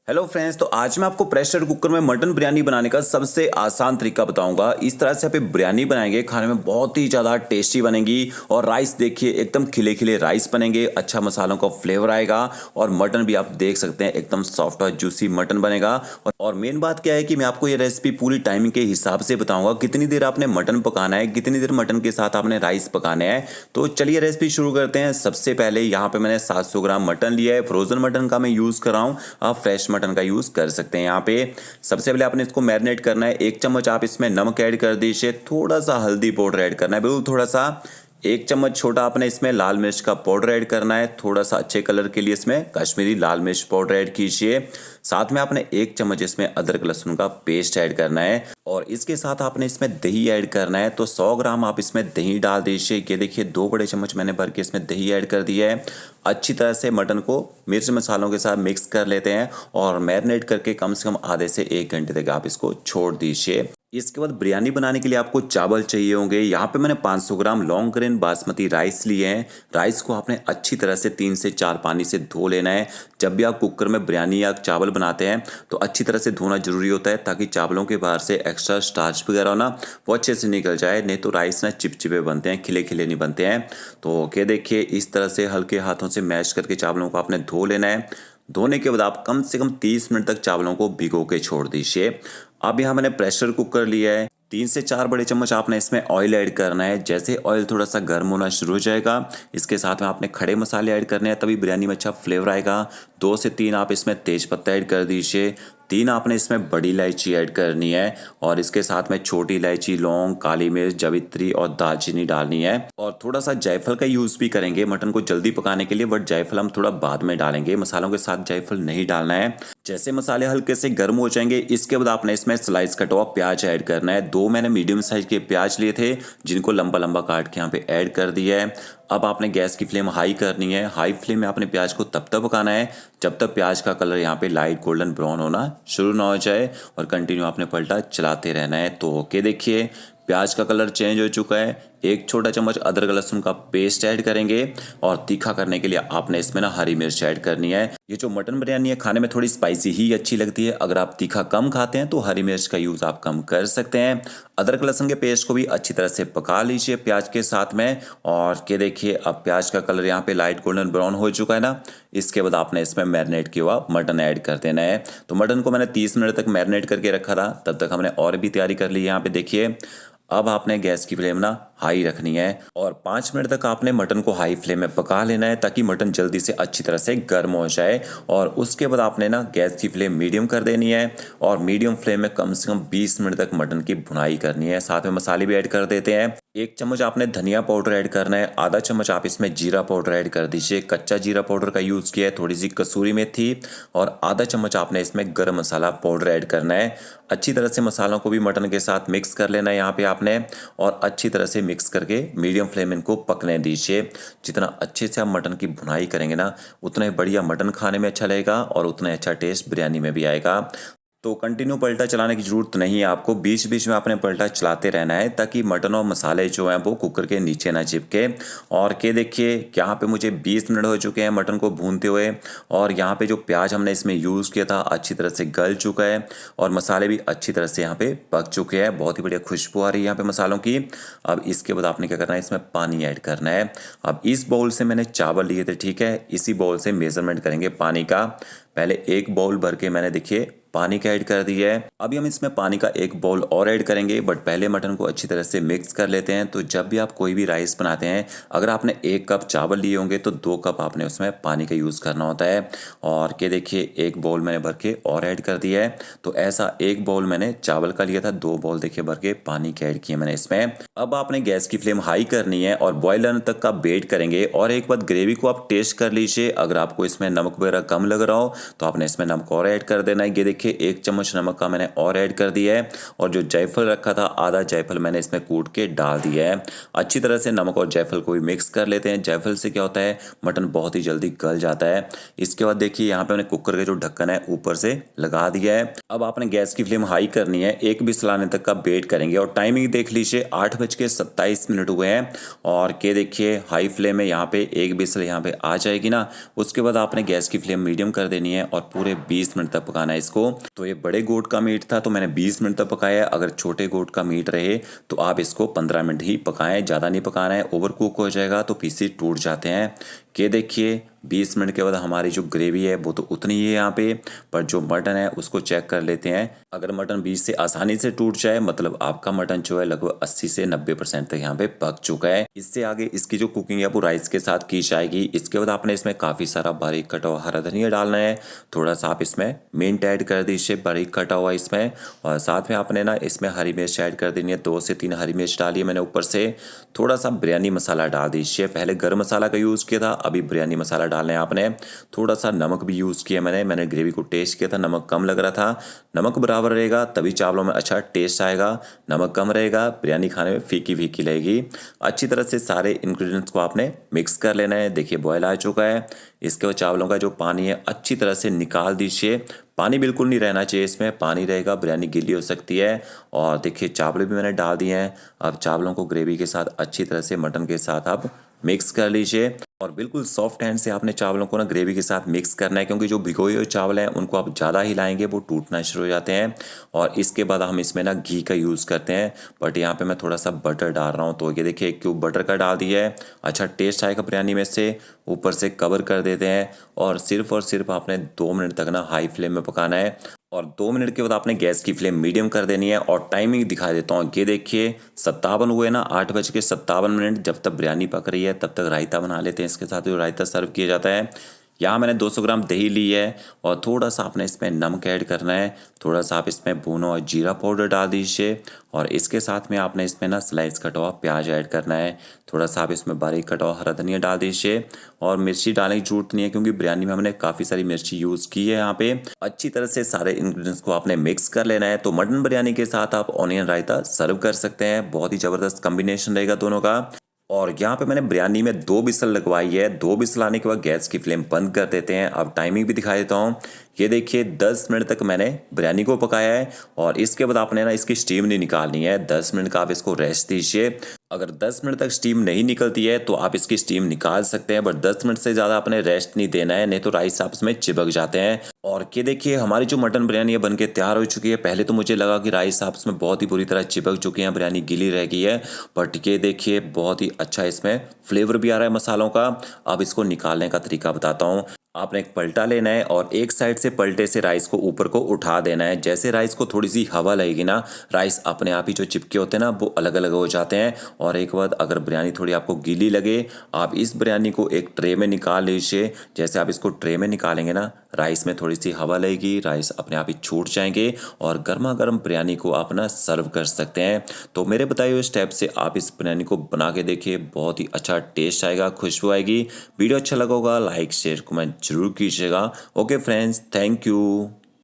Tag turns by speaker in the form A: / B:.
A: Hello friends, तो आज मैं आपको प्रेशर कुकर में मटन बिरयानी बनाने का सबसे आसान तरीका बताऊंगा। इस तरह से आप बिरयानी बनाएंगे, खाने में बहुत ही ज़्यादा टेस्टी बनेगी। और राइस देखिए एकदम खिले खिले राइस बनेंगे, अच्छा मसालों का फ्लेवर आएगा। और मटन भी आप देख सकते हैं एकदम सॉफ्ट और जूसी मटन बनेगा। और मेन बात क्या है कि मैं आपको ये रेसिपी पूरी टाइमिंग के हिसाब से बताऊंगा, कितनी देर आपने मटन पकाना है, कितनी देर मटन के साथ आपने राइस पकाने हैं। तो चलिए रेसिपी शुरू करते हैं। सबसे पहले यहाँ पे मैंने 700 ग्राम मटन लिया है। फ्रोजन मटन का मैं यूज़ कर रहा हूँ, आप फ्रेश मटन का यूज़ कर सकते हैं। यहाँ पे सबसे पहले आपने इसको मैरिनेट करना है। 1 चम्मच आप इसमें नमक ऐड कर दीजिए, थोड़ा सा हल्दी पाउडर ऐड करना है, बिल्कुल थोड़ा सा। 1 चम्मच छोटा आपने इसमें लाल मिर्च का पाउडर ऐड करना है, थोड़ा सा अच्छे कलर के लिए इसमें कश्मीरी लाल मिर्च पाउडर ऐड कीजिए। साथ में आपने 1 चम्मच इसमें अदरक लहसुन का पेस्ट ऐड करना है। और इसके साथ आपने इसमें दही ऐड करना है। तो 100 ग्राम आप इसमें दही डाल दीजिए। ये देखिए 2 बड़े चम्मच मैंने भर के इसमें दही ऐड कर दिया है। अच्छी तरह से मटन को मिर्च मसालों के साथ मिक्स कर लेते हैं और मैरिनेट करके कम से कम आधे से 1 घंटे तक आप इसको छोड़ दीजिए। इसके बाद बिरयानी बनाने के लिए आपको चावल चाहिए होंगे। यहाँ पे मैंने 500 ग्राम लॉन्ग ग्रेन बासमती राइस लिए हैं। राइस को आपने अच्छी तरह से 3 से 4 पानी से धो लेना है। जब भी आप कुकर में बिरयानी या चावल बनाते हैं तो अच्छी तरह से धोना जरूरी होता है, ताकि चावलों के बाहर से एक्स्ट्रा स्टार्च वगैरह ना वो अच्छे से निकल जाए। नहीं तो राइस ना चिपचिपे बनते हैं, खिले खिले नहीं बनते हैं। तो क्या देखिए इस तरह से हल्के हाथों से मैश करके चावलों को आपने धो लेना है। धोने के बाद आप कम से कम 30 मिनट तक चावलों को भिगो के छोड़ दीजिए। अब यहाँ मैंने प्रेशर कुकर लिया है। 3 से 4 बड़े चम्मच आपने इसमें ऑयल ऐड करना है। जैसे ऑयल थोड़ा सा गर्म होना शुरू हो जाएगा, इसके साथ में आपने खड़े मसाले ऐड करने हैं, तभी बिरयानी में अच्छा फ्लेवर आएगा। 2 से 3 आप इसमें तेज पत्ता ऐड कर दीजिए। 3 आपने इसमें बड़ी इलायची ऐड करनी है। और इसके साथ में छोटी इलायची, लौंग, काली मिर्च, जवित्री और दालचीनी डालनी है। और थोड़ा सा जायफल का यूज़ भी करेंगे मटन को जल्दी पकाने के लिए, बट जायफल हम थोड़ा बाद में डालेंगे, मसालों के साथ जायफल नहीं डालना है। जैसे मसाले हल्के से गर्म हो जाएंगे, इसके बाद आपने इसमें स्लाइस कटा हुआ प्याज ऐड करना है। 2 मैंने मीडियम साइज के प्याज लिए थे, जिनको लंबा लंबा काट के यहाँ पे ऐड कर दिया है। अब आपने गैस की फ्लेम हाई करनी है। हाई फ्लेम में आपने प्याज को तब तक पकाना है जब तक प्याज का कलर यहाँ पे लाइट गोल्डन ब्राउन होना शुरू ना हो जाए, और कंटिन्यू आपने पलटा चलाते रहना है। तो ओके देखिए प्याज का कलर चेंज हो चुका है। 1 छोटा चम्मच अदरक लहसुन का पेस्ट ऐड करेंगे। और तीखा करने के लिए आपने इसमें ना हरी मिर्च ऐड करनी है। ये जो मटन बिरयानी है खाने में थोड़ी स्पाइसी ही अच्छी लगती है। अगर आप तीखा कम खाते हैं तो हरी मिर्च का यूज़ आप कम कर सकते हैं। अदरक लहसुन के पेस्ट को भी अच्छी तरह से पका लीजिए प्याज के साथ में। और के देखिए अब प्याज का कलर यहाँ पे लाइट गोल्डन ब्राउन हो चुका है ना। इसके बाद आपने इसमें मैरिनेट किया हुआ मटन ऐड कर देना है। तो मटन को मैंने 30 मिनट तक मैरिनेट करके रखा था, तब तक हमने और भी तैयारी कर ली। यहाँ पे देखिए अब आपने गैस की फ्लेम ना हाई रखनी है और 5 मिनट तक आपने मटन को हाई फ्लेम में पका लेना है, ताकि मटन जल्दी से अच्छी तरह से गर्म हो जाए। और उसके बाद आपने ना गैस की फ्लेम मीडियम कर देनी है और मीडियम फ्लेम में कम से कम 20 मिनट तक मटन की भुनाई करनी है। साथ में मसाले भी ऐड कर देते हैं। 1 चम्मच आपने धनिया पाउडर ऐड करना है। आधा चम्मच आप इसमें जीरा पाउडर ऐड कर दीजिए, कच्चा जीरा पाउडर का यूज़ किया है। थोड़ी सी कसूरी मेथी और आधा चम्मच आपने इसमें गरम मसाला पाउडर ऐड करना है। अच्छी तरह से मसालों को भी मटन के साथ मिक्स कर लेना है यहाँ पे आपने। और अच्छी तरह से मिक्स करके मीडियम फ्लेम इनको पकने दीजिए। जितना अच्छे से आप मटन की भुनाई करेंगे ना, उतना ही बढ़िया मटन खाने में अच्छा लगेगा और उतना अच्छा टेस्ट बिरयानी में भी आएगा। तो कंटिन्यू पलटा चलाने की ज़रूरत नहीं है आपको, बीच बीच में आपने पलटा चलाते रहना है, ताकि मटन और मसाले जो हैं वो कुकर के नीचे ना चिपके। और के देखिए यहाँ पे मुझे 20 मिनट हो चुके हैं मटन को भूनते हुए। और यहाँ पे जो प्याज हमने इसमें यूज़ किया था अच्छी तरह से गल चुका है और मसाले भी अच्छी तरह से यहाँ पे पक चुके हैं। बहुत ही बढ़िया खुशबू आ रही है यहाँ पे मसालों की। अब इसके बाद आपने क्या करना है, इसमें पानी ऐड करना है। अब इस बाउल से मैंने चावल लिए थे, ठीक है, इसी बाउल से मेजरमेंट करेंगे पानी का। पहले 1 बाउल भर के मैंने देखिए पानी का ऐड कर दिया है। अभी हम इसमें पानी का 1 बाउल और ऐड करेंगे, बट पहले मटन को अच्छी तरह से मिक्स कर लेते हैं। तो जब भी आप कोई भी राइस बनाते हैं, अगर आपने 1 कप चावल लिए होंगे तो 2 कप आपने उसमें पानी का यूज़ करना होता है। और के देखिए 1 बाउल मैंने भर के और ऐड कर दिया है। तो ऐसा 1 बाउल मैंने चावल का लिया था, 2 बाउल देखिए भर के पानी के ऐड किए मैंने इसमें। अब आपने गैस की फ्लेम हाई करनी है और बॉयल आने तक का वेट करेंगे। और एक बार ग्रेवी को आप टेस्ट कर लीजिए, अगर आपको इसमें नमक वगैरह कम लग रहा हो तो आपने इसमें नमक और ऐड कर देना है। ये देखिए 1 चम्मच नमक का मैंने और ऐड कर दिया है। और जो जायफल रखा था आधा जायफल मैंने इसमें कूट के डाल दिया है। अच्छी तरह से नमक और जायफल को भी मिक्स कर लेते हैं। जायफल से क्या होता है, मटन बहुत ही जल्दी गल जाता है। इसके बाद देखिए यहाँ पे मैंने कुकर का जो ढक्कन है ऊपर से लगा दिया है। अब आपने गैस की फ्लेम हाई करनी है, 1 विसल आने तक का वेट करेंगे। और टाइमिंग देख लीजिए 8:27 हुए हैं। और के देखिए हाई फ्लेम में यहाँ पे 1 विसल यहाँ पे आ जाएगी ना, उसके बाद आपने गैस की फ्लेम मीडियम कर देनी है और पूरे 20 मिनट तक पकाना है इसको। तो ये बड़े गोट का मीट था तो मैंने 20 मिनट तक पकाया है। अगर छोटे गोट का मीट रहे तो आप इसको 15 मिनट ही पकाएं, ज़्यादा नहीं पकाना है, ओवर कुक हो जाएगा तो पीसेस टूट जाते हैं। ये देखिए 20 मिनट के बाद हमारी जो ग्रेवी है वो तो उतनी ही है यहाँ पे, पर जो मटन है उसको चेक कर लेते हैं। अगर मटन बीच से आसानी से टूट जाए मतलब आपका मटन जो है लगभग 80 से 90% तक यहाँ पे पक चुका है। इससे आगे इसकी जो कुकिंग है वो राइस के साथ की जाएगी। इसके बाद आपने इसमें काफ़ी सारा बारीक कटा हुआ हरा धनिया डालना है, थोड़ा सा आप इसमें मिंट ऐड कर दीजिए बारीक कटा हुआ इसमें, और साथ में आपने ना इसमें हरी मिर्च ऐड कर देनी है। 2 से 3 हरी मिर्च डाली है मैंने ऊपर से। थोड़ा सा बिरयानी मसाला डाल दीजिए, पहले गर्म मसाला का यूज़ किया था, अभी बिरयानी मसाला डालना है आपने। थोड़ा सा नमक भी यूज़ किया मैंने ग्रेवी को टेस्ट किया था, नमक कम लग रहा था। नमक बराबर रहेगा तभी चावलों में अच्छा टेस्ट आएगा, नमक कम रहेगा बिरयानी खाने में फीकी फीकी लगेगी। अच्छी तरह से सारे इंग्रेडिएंट्स को आपने मिक्स कर लेना है। देखिए बॉयल आ चुका है। इसके बाद चावलों का जो पानी है अच्छी तरह से निकाल दीजिए। पानी बिल्कुल नहीं रहना चाहिए इसमें, पानी रहेगा बिरयानी गीली हो सकती है। और देखिए चावल भी मैंने डाल दिए हैं। अब चावलों को ग्रेवी के साथ अच्छी तरह से मटन के साथ आप मिक्स कर लीजिए, और बिल्कुल सॉफ्ट हैंड से आपने चावलों को ना ग्रेवी के साथ मिक्स करना है, क्योंकि जो भिगोए हुए चावल हैं उनको आप ज़्यादा हिलाएंगे वो टूटना शुरू हो जाते हैं। और इसके बाद हम इसमें ना घी का यूज़ करते हैं, बट यहाँ पे मैं थोड़ा सा बटर डाल रहा हूँ। तो ये देखिए 1 क्यूब बटर का डाल दिया है, अच्छा टेस्ट आएगा बिरयानी में से। ऊपर से कवर कर देते हैं और सिर्फ आपने 2 मिनट तक ना हाई फ्लेम में पकाना है, और 2 मिनट के बाद आपने गैस की फ्लेम मीडियम कर देनी है। और टाइमिंग दिखा देता हूँ, ये देखिए 57 हुए ना, 8:57। जब तक बिरयानी पक रही है तब तक रायता बना लेते हैं। इसके साथ जो रायता सर्व किया जाता है, यहाँ मैंने 200 ग्राम दही ली है, और थोड़ा सा आपने इसमें नमक ऐड करना है। थोड़ा सा आप इसमें भुना हुआ जीरा पाउडर डाल दीजिए, और इसके साथ में आपने इसमें ना स्लाइस कटा हुआ प्याज ऐड करना है। थोड़ा सा आप इसमें बारीक कटा हुआ हरा धनिया डाल दीजिए, और मिर्ची डालने की जरूरत नहीं है क्योंकि बिरयानी में हमने काफ़ी सारी मिर्ची यूज़ की है। यहाँ पे अच्छी तरह से सारे इंग्रेडिएंट्स को आपने मिक्स कर लेना है। तो मटन बिरयानी के साथ आप ऑनियन रायता सर्व कर सकते हैं, बहुत ही ज़बरदस्त कॉम्बिनेशन रहेगा दोनों का। और यहाँ पे मैंने बिरयानी में 2 विसल लगवाई है। 2 विसल आने के बाद गैस की फ्लेम बंद कर देते हैं। अब टाइमिंग भी दिखा देता हूँ, ये देखिए 10 मिनट तक मैंने बिरयानी को पकाया है, और इसके बाद आपने ना इसकी स्टीम नहीं निकालनी है। 10 मिनट का आप इसको रेस्ट दीजिए। अगर 10 मिनट तक स्टीम नहीं निकलती है तो आप इसकी स्टीम निकाल सकते हैं, बट 10 मिनट से ज़्यादा आपने रेस्ट नहीं देना है, नहीं तो राइस आपस में चिपक जाते हैं। और ये देखिए हमारी जो मटन बिरयानी है बनके तैयार हो चुकी है। पहले तो मुझे लगा कि राइस आपस में बहुत ही बुरी तरह चिपक चुके हैं, बिरयानी गीली रह गई है, बट ये देखिए बहुत ही अच्छा इसमें फ्लेवर भी आ रहा है मसालों का। अब इसको निकालने का तरीका बताता हूँ। आपने एक पलटा लेना है और एक साइड से पलटे से राइस को ऊपर को उठा देना है। जैसे राइस को थोड़ी सी हवा लगेगी ना, राइस अपने आप ही जो चिपके होते हैं ना वो अलग अलग हो जाते हैं। और एक बार अगर बिरयानी थोड़ी आपको गीली लगे, आप इस बिरयानी को एक ट्रे में निकाल लीजिए। जैसे आप इसको ट्रे में निकालेंगे ना, राइस में थोड़ी सी हवा लगेगी, राइस अपने आप ही छूट जाएंगे, और गर्मा गर्म बिरयानी को आप ना सर्व कर सकते हैं। तो मेरे बताए हुए स्टेप से आप इस बिरयानी को बना के देखिए, बहुत ही अच्छा टेस्ट आएगा, खुशबू आएगी। वीडियो अच्छा लगा होगा लाइक शेयर कमेंट जरूर कीजिएगा। Okay friends, thank you.